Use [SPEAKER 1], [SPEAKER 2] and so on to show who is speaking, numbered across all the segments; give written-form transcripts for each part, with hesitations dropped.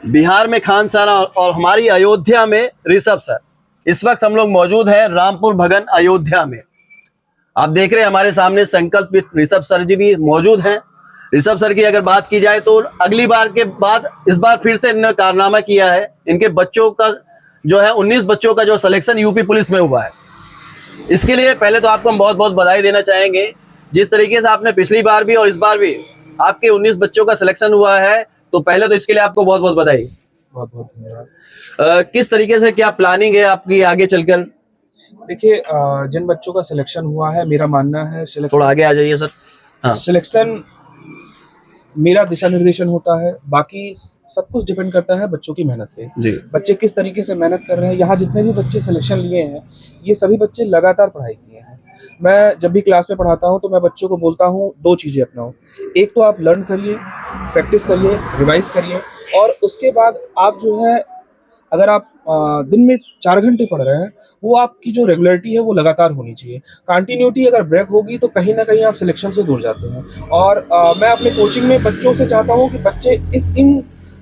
[SPEAKER 1] बिहार में खान सर और हमारी अयोध्या में ऋषभ सर। इस वक्त हम लोग मौजूद हैं रामपुर भगन अयोध्या में। आप देख रहे हैं हमारे सामने संकल्पित ऋषभ सर जी भी मौजूद हैं। ऋषभ सर की अगर बात की जाए तो अगली बार के बाद इस बार फिर से इन्होंने कारनामा किया है। इनके बच्चों का जो है 19 बच्चों का जो सिलेक्शन यूपी पुलिस में हुआ है, इसके लिए पहले तो आपको हम बहुत बहुत बधाई देना चाहेंगे। जिस तरीके से आपने पिछली बार भी और इस बार भी आपके 19 बच्चों का सिलेक्शन हुआ है, तो पहले तो इसके लिए आपको बहुत बहुत बधाई।
[SPEAKER 2] बहुत बहुत धन्यवाद।
[SPEAKER 1] किस तरीके से क्या प्लानिंग है आपकी आगे चलकर?
[SPEAKER 2] देखिए, जिन बच्चों का सिलेक्शन हुआ है, मेरा मानना है
[SPEAKER 1] थोड़ा आगे आ जाइए सर। हाँ,
[SPEAKER 2] सिलेक्शन मेरा दिशा निर्देशन होता है, बाकी सब कुछ डिपेंड करता है बच्चों की मेहनत पे
[SPEAKER 1] जी।
[SPEAKER 2] बच्चे किस तरीके से मेहनत कर रहे हैं। यहाँ जितने भी बच्चे सिलेक्शन लिए हैं, ये सभी बच्चे लगातार पढ़ाई किए हैं। मैं जब भी क्लास में पढ़ाता हूँ तो मैं बच्चों को बोलता हूँ 2 चीज़ें अपनाओ। एक तो आप लर्न करिए, प्रैक्टिस करिए, रिवाइज करिए, और उसके बाद आप जो है, अगर आप दिन में 4 घंटे पढ़ रहे हैं, वो आपकी जो रेगुलरिटी है वो लगातार होनी चाहिए। कंटिन्यूटी अगर ब्रेक होगी तो कहीं ना कहीं आप सिलेक्शन से दूर जाते हैं। और मैं अपने कोचिंग में बच्चों से चाहता हूँ कि बच्चे इन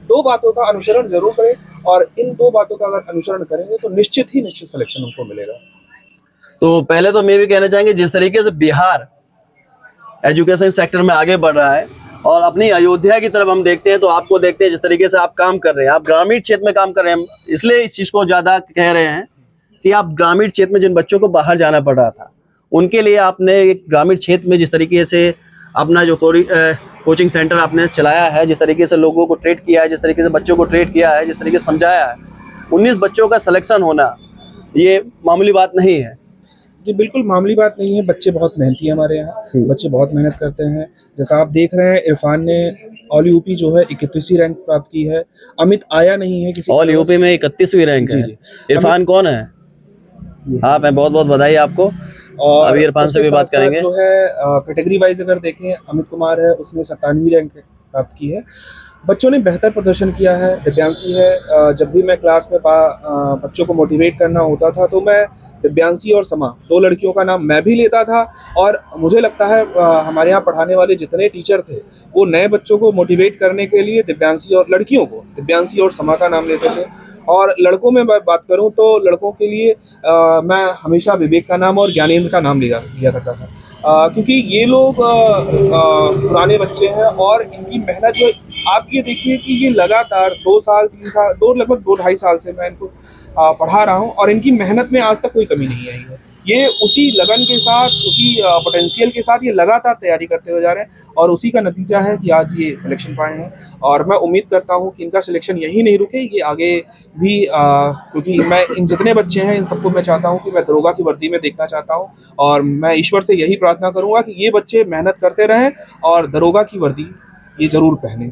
[SPEAKER 2] 2 बातों का अनुसरण जरूर करें, और इन 2 बातों का अगर अनुसरण करेंगे तो निश्चित सिलेक्शन उनको मिलेगा।
[SPEAKER 1] तो पहले तो मैं भी कहना चाहेंगे, जिस तरीके से बिहार एजुकेशन सेक्टर में आगे बढ़ रहा है और अपनी अयोध्या की तरफ हम देखते हैं, तो आपको देखते हैं जिस तरीके से आप काम कर रहे हैं, आप ग्रामीण क्षेत्र में काम कर रहे हैं। इसलिए इस चीज़ को ज़्यादा कह रहे हैं कि आप ग्रामीण क्षेत्र में जिन बच्चों को बाहर जाना पड़ रहा था, उनके लिए आपने एक ग्रामीण क्षेत्र में जिस तरीके से अपना जो कोचिंग सेंटर आपने चलाया है, जिस तरीके से लोगों को ट्रेट किया है, जिस तरीके से बच्चों को ट्रेट किया है, जिस तरीके से समझाया है, 19 बच्चों का सिलेक्शन होना ये मामूली बात नहीं है।
[SPEAKER 2] जी बिल्कुल मामूली बात नहीं है। बच्चे बहुत मेहनती हैं हमारे यहाँ, बच्चे बहुत मेहनत करते हैं। जैसा आप देख रहे हैं, इरफान ने ऑल यूपी जो है 31वीं रैंक प्राप्त की है। अमित आया नहीं है किसी
[SPEAKER 1] ऑल यूपी में 31वीं रैंक है।
[SPEAKER 2] जी।
[SPEAKER 1] इरफान कौन है? हाँ, मैं बहुत बहुत बधाई आपको।
[SPEAKER 2] और
[SPEAKER 1] अभी इरफान से भी बात करेंगे।
[SPEAKER 2] जो है कैटेगरी वाइज अगर देखें, अमित कुमार है, उसने 97वीं रैंक प्राप्त की है। बच्चों ने बेहतर प्रदर्शन किया है। दिव्यांशी है। जब भी मैं क्लास में बच्चों को मोटिवेट करना होता था तो मैं दिव्यांशी और समा 2 लड़कियों का नाम मैं भी लेता था, और मुझे लगता है हमारे यहाँ पढ़ाने वाले जितने टीचर थे वो नए बच्चों को मोटिवेट करने के लिए दिव्यांशी और लड़कियों को दिव्यांशी और समा का नाम लेते थे। और लड़कों में बात करूँ तो लड़कों के लिए मैं हमेशा विवेक का नाम और ज्ञानेंद्र का नाम लिया करता था, क्योंकि ये लोग पुराने बच्चे हैं और इनकी मेहनत जो आप ये देखिए कि ये लगातार 2 साल 3 साल लगभग 2 ढाई साल से मैं इनको पढ़ा रहा हूँ, और इनकी मेहनत में आज तक कोई कमी नहीं आई है। ये उसी लगन के साथ, उसी पोटेंशियल के साथ ये लगातार तैयारी करते हुए जा रहे हैं, और उसी का नतीजा है कि आज ये सिलेक्शन पाए हैं। और मैं उम्मीद करता हूँ कि इनका सिलेक्शन यहीं नहीं रुके, ये आगे भी क्योंकि मैं इन जितने बच्चे हैं इन सबको मैं चाहता हूँ कि मैं दरोगा की वर्दी में देखना चाहता हूँ, और मैं ईश्वर से यही प्रार्थना करूँगा कि ये बच्चे मेहनत करते रहें और दरोगा की वर्दी ये जरूर पहने।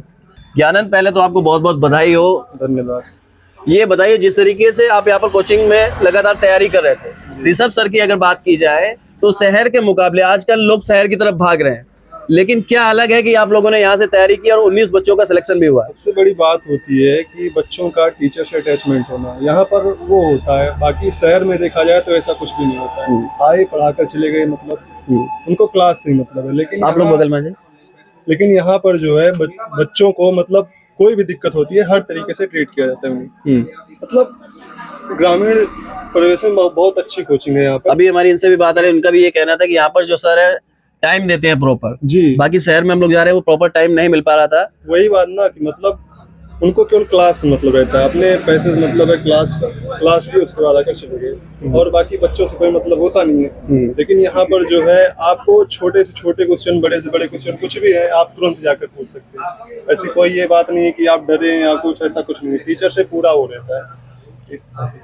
[SPEAKER 1] ज्ञानंद, पहले तो आपको बहुत बहुत बधाई हो।
[SPEAKER 2] धन्यवाद।
[SPEAKER 1] ये बताइए, जिस तरीके से आप यहाँ पर कोचिंग में लगातार तैयारी कर रहे थे, ऋषभ सर की अगर बात की जाए तो शहर के मुकाबले आजकल लोग शहर की तरफ भाग रहे हैं, लेकिन क्या अलग है कि आप लोगों ने यहाँ से तैयारी की और 19 बच्चों का सिलेक्शन भी हुआ?
[SPEAKER 3] सबसे बड़ी बात होती है कि बच्चों का टीचर से अटैचमेंट होना, यहाँ पर वो होता है। बाकी शहर में देखा जाए तो ऐसा कुछ भी नहीं होता है। आए पढ़ाकर चले गए, मतलब उनको क्लास से मतलब है। लेकिन
[SPEAKER 1] आप लोग बगल में,
[SPEAKER 3] लेकिन यहाँ पर जो है बच्चों को मतलब कोई भी दिक्कत होती है हर तरीके से ट्रीट किया जाता है उन्हें। मतलब ग्रामीण परिवेश में बहुत अच्छी कोचिंग है यहाँ पर।
[SPEAKER 1] अभी हमारी इनसे भी बात आ रही है, उनका भी ये कहना था कि यहाँ पर जो सर है टाइम देते हैं प्रॉपर।
[SPEAKER 3] जी।
[SPEAKER 1] बाकी शहर में हम लोग जा रहे हैं, वो प्रॉपर टाइम नहीं मिल पा रहा था।
[SPEAKER 3] वही बात ना कि मतलब उनको केवल क्लास मतलब रहता है, अपने पैसे से मतलब है क्लास की, उसके बाद आकर चले गए, और बाकी बच्चों से कोई मतलब होता नहीं है। लेकिन यहाँ पर जो है आपको छोटे से छोटे क्वेश्चन, बड़े से बड़े क्वेश्चन कुछ भी है आप तुरंत जाकर पूछ सकते हैं। ऐसी कोई ये बात नहीं है कि आप डरे या कुछ, ऐसा कुछ नहीं है। टीचर से पूरा हो रहता है।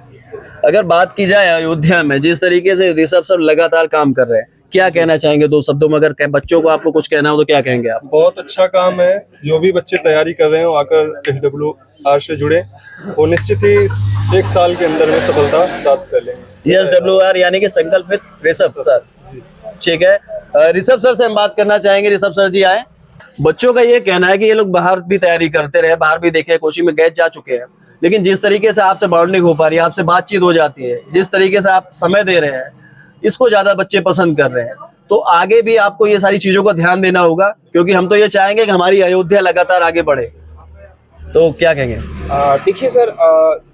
[SPEAKER 1] अगर बात की जाए अयोध्या में जिस तरीके से ऋषभ सर लगातार काम कर रहे हैं, क्या कहना चाहेंगे 2 शब्दों में? अगर बच्चों को आपको कुछ कहना हो तो क्या कहेंगे आप?
[SPEAKER 3] बहुत अच्छा काम है। जो भी बच्चे तैयारी कर रहे हो आकर SWR से जुड़े, वो निश्चित ही 1 साल के अंदर में सफलता प्राप्त कर लेंगे।
[SPEAKER 1] SWR यानी कि संकल्पित ऋषभ सर, ठीक है। ऋषभ सर से हम बात करना चाहेंगे। ऋषभ सर जी आए। बच्चों का ये कहना है कि ये लोग बाहर भी तैयारी करते रहे, बाहर भी देखे, कोचिंग में गए जा चुके हैं, लेकिन जिस तरीके से आपसे बॉन्डिंग हो पा रही है, आपसे बातचीत हो जाती है, जिस तरीके से आप समय दे रहे हैं, इसको ज्यादा बच्चे पसंद कर रहे हैं। तो आगे भी आपको ये सारी चीजों का ध्यान देना होगा, क्योंकि हम तो ये चाहेंगे कि हमारी अयोध्या लगातार आगे बढ़े। तो क्या कहेंगे?
[SPEAKER 2] देखिए सर,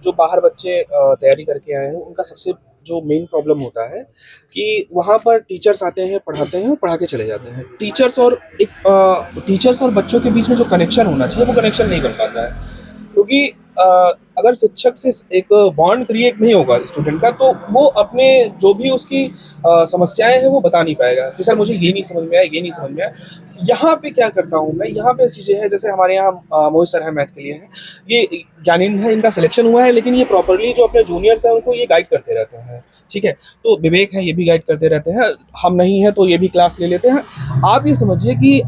[SPEAKER 2] जो बाहर बच्चे तैयारी करके आए हैं उनका सबसे जो मेन प्रॉब्लम होता है कि वहाँ पर टीचर्स आते हैं, पढ़ाते हैं और पढ़ा के चले जाते हैं। टीचर्स और बच्चों के बीच में जो कनेक्शन होना चाहिए वो कनेक्शन नहीं बन पाता है, क्योंकि अगर शिक्षक से एक बॉन्ड क्रिएट नहीं होगा स्टूडेंट का, तो वो अपने जो भी उसकी समस्याएं हैं वो बता नहीं पाएगा कि सर मुझे ये नहीं समझ में आया, ये नहीं समझ में आया। यहाँ पे क्या करता हूँ मैं, यहाँ पे चीज़ें हैं जैसे हमारे यहाँ मोहित सर है मैथ के लिए हैं, ये ज्ञानेंद्र है, इनका सिलेक्शन हुआ है, लेकिन ये प्रॉपरली जो अपने जूनियर्स हैं उनको ये गाइड करते रहते हैं, ठीक है। तो विवेक है, ये भी गाइड करते रहते हैं, हम नहीं है तो ये भी क्लास ले लेते हैं। आप ये समझिए कि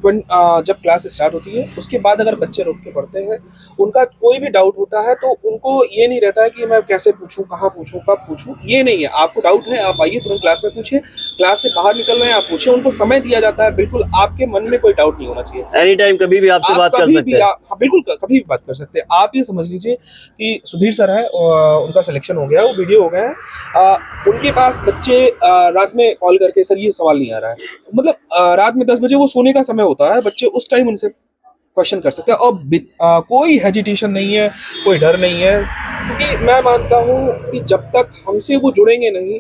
[SPEAKER 2] जब क्लास स्टार्ट होती है उसके बाद अगर बच्चे रुक के पढ़ते हैं, उनका कोई भी डाउट होता है तो उनको ये नहीं रहता है कि मैं कैसे पूछूं, कहाँ पूछूं, कब पूछूं, ये नहीं है। आपको डाउट है, आप आइए तुरंत क्लास में पूछिए, क्लास से बाहर निकल रहे हैं आप पूछिए, उनको समय दिया जाता है, बिल्कुल आपके मन में कोई डाउट नहीं होना चाहिए।
[SPEAKER 1] एनी टाइम कभी भी आपसे बात कर सकते हैं।
[SPEAKER 2] हाँ बिल्कुल, कभी भी बात कर सकते हैं। आप ये समझ लीजिए कि सुधीर सर है, उनका सिलेक्शन हो गया, वो वीडियो हो गया है, उनके पास बच्चे रात में कॉल करके सर ये सवाल नहीं आ रहा है, मतलब रात में 10 बजे वो सोने का समय होता है, बच्चे उस टाइम उनसे क्वेश्चन कर सकते हैं और कोई हेजिटेशन नहीं है, कोई डर नहीं है, क्योंकि मैं मानता हूँ कि जब तक हमसे वो जुड़ेंगे नहीं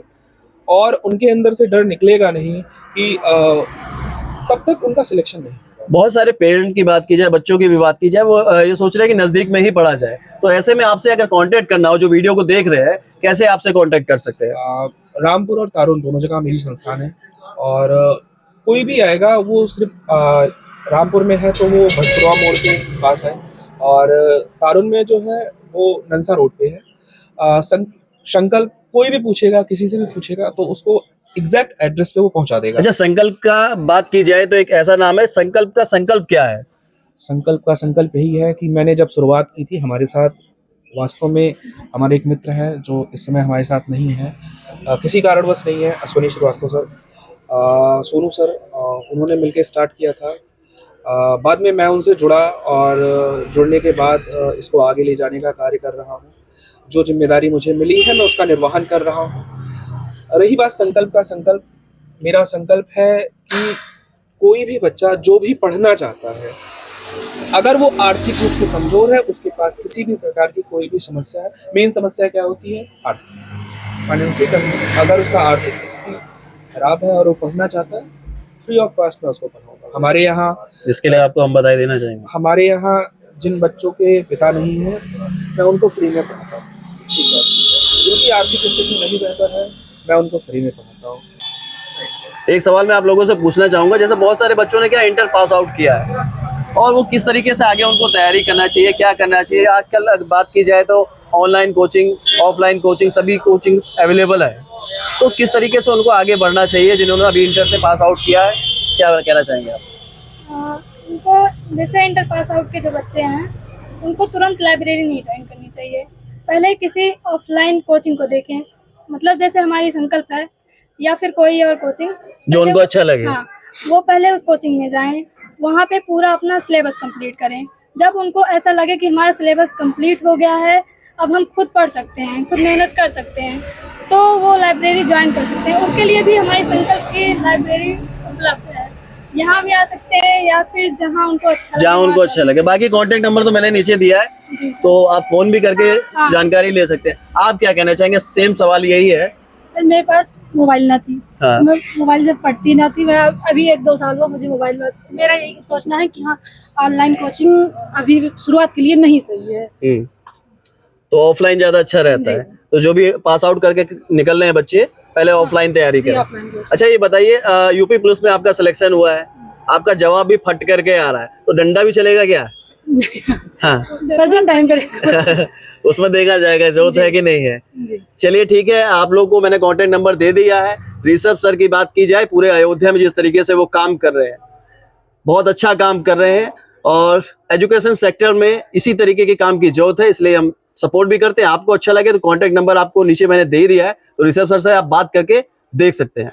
[SPEAKER 2] और उनके अंदर से डर निकलेगा नहीं कि तब तक उनका सिलेक्शन नहीं।
[SPEAKER 1] बहुत सारे पेरेंट की बात की जाए, बच्चों की भी बात की जाए, वो ये सोच रहे हैं कि नजदीक में ही पढ़ा जाए, तो ऐसे में आपसे अगर कांटेक्ट करना हो, जो वीडियो को देख रहे हैं, कैसे आपसे कांटेक्ट कर सकते हैं?
[SPEAKER 2] रामपुर और तारुन दोनों जगह मेरी संस्थान है, और कोई भी आएगा वो सिर्फ रामपुर में है तो वो भटपुरा मोड़ के पास है, और तारुन में जो है वो नंसा रोड पे है। संकल्प कोई भी पूछेगा, किसी से भी पूछेगा तो उसको एग्जैक्ट एड्रेस पे वो पहुंचा देगा।
[SPEAKER 1] अच्छा, संकल्प का बात की जाए तो एक ऐसा नाम है, संकल्प का संकल्प क्या है?
[SPEAKER 2] संकल्प का संकल्प यही है कि मैंने जब शुरुआत की थी हमारे साथ, वास्तव में हमारे एक मित्र हैं जो इस समय हमारे साथ नहीं है, किसी कारणवश नहीं है, अश्विनी श्रीवास्तव सर, सोनू सर, उन्होंने मिलकर स्टार्ट किया था। बाद में मैं उनसे जुड़ा और जुड़ने के बाद इसको आगे ले जाने का कार्य कर रहा हूँ। जो जिम्मेदारी मुझे मिली है मैं उसका निर्वहन कर रहा हूँ। रही बात संकल्प का, संकल्प मेरा संकल्प है कि कोई भी बच्चा जो भी पढ़ना चाहता है, अगर वो आर्थिक रूप से कमजोर है, उसके पास किसी भी प्रकार की कोई भी समस्या है, मेन समस्या क्या होती है? आर्थिक, फाइनेंशियल। अगर उसका आर्थिक स्थिति खराब है और वो पढ़ना चाहता है, फ्री ऑफ कॉस्ट में उसको पढ़ाऊंगा। हमारे यहाँ,
[SPEAKER 1] इसके लिए आपको हम बधाई देना चाहेंगे।
[SPEAKER 2] हमारे यहाँ जिन बच्चों के पिता नहीं है मैं उनको फ्री में पढ़ाता हूँ, ठीक है। जिनकी आर्थिक स्थिति नहीं बेहतर है मैं उनको फ्री में पढ़ाता हूँ।
[SPEAKER 1] एक सवाल मैं आप लोगों से पूछना चाहूंगा, जैसे बहुत सारे बच्चों ने क्या इंटर पास आउट किया है, और वो किस तरीके से आगे उनको तैयारी करना चाहिए, क्या करना चाहिए? आजकल बात की जाए तो ऑनलाइन कोचिंग, ऑफलाइन कोचिंग, सभी कोचिंग्स अवेलेबल है, तो किस तरीके से उनको आगे बढ़ना चाहिए जिन्होंने अभी इंटर से पास आउट किया है? क्या कहना चाहेंगे आप?
[SPEAKER 4] उनको जैसे इंटर पास आउट के जो बच्चे हैं उनको तुरंत लाइब्रेरी नहीं ज्वाइन करनी चाहिए, पहले किसी ऑफलाइन कोचिंग को देखें, मतलब जैसे हमारी संकल्प है या फिर कोई और कोचिंग
[SPEAKER 1] जो उनको अच्छा लगे।
[SPEAKER 4] हाँ, वो पहले उस कोचिंग में जाएं, वहाँ पे पूरा अपना सिलेबस कंप्लीट करें। जब उनको ऐसा लगे कि हमारा सिलेबस कंप्लीट हो गया है, अब हम खुद पढ़ सकते हैं, खुद मेहनत कर सकते हैं, तो वो लाइब्रेरी ज्वाइन कर सकते हैं। उसके लिए भी हमारी संकल्प की लाइब्रेरी उपलब्ध है, यहाँ भी आ सकते हैं या फिर जहाँ उनको अच्छा लगे।
[SPEAKER 1] बाकी कांटेक्ट नंबर तो मैंने नीचे दिया है, तो आप फोन भी करके जानकारी ले सकते हैं। आप क्या कहना चाहेंगे? सेम सवाल यही है।
[SPEAKER 4] सर मेरे पास मोबाइल ना थी,
[SPEAKER 1] हाँ।
[SPEAKER 4] मैं मोबाइल से पढ़ती ना थी, मैं अभी 1-2 साल हुआ मुझे मोबाइल में। मेरा यही सोचना है कि हाँ, ऑनलाइन कोचिंग अभी शुरुआत के लिए नहीं सही है,
[SPEAKER 1] तो ऑफलाइन ज्यादा अच्छा रहता है। तो जो भी पास आउट करके निकल रहे हैं बच्चे, पहले ऑफलाइन तैयारी करें। अच्छा, ये बताइए, यूपी पुलिस में आपका सिलेक्शन हुआ है, आपका जवाब भी फट करके आ रहा है, तो डंडा भी चलेगा क्या? हाँ
[SPEAKER 4] टाइम करेगा
[SPEAKER 1] उसमें देखा जाएगा जरूरत है कि नहीं है। चलिए ठीक है, आप लोग को मैंने कांटेक्ट नंबर दे दिया है। ऋषभ सर की बात की जाए, पूरे अयोध्या में जिस तरीके से वो काम कर रहे हैं, बहुत अच्छा काम कर रहे हैं, और एजुकेशन सेक्टर में इसी तरीके के काम की जरूरत है, इसलिए हम सपोर्ट भी करते हैं। आपको अच्छा लगे तो कांटेक्ट नंबर आपको नीचे मैंने दे दिया है, तो ऋषभ सर से आप बात करके देख सकते हैं।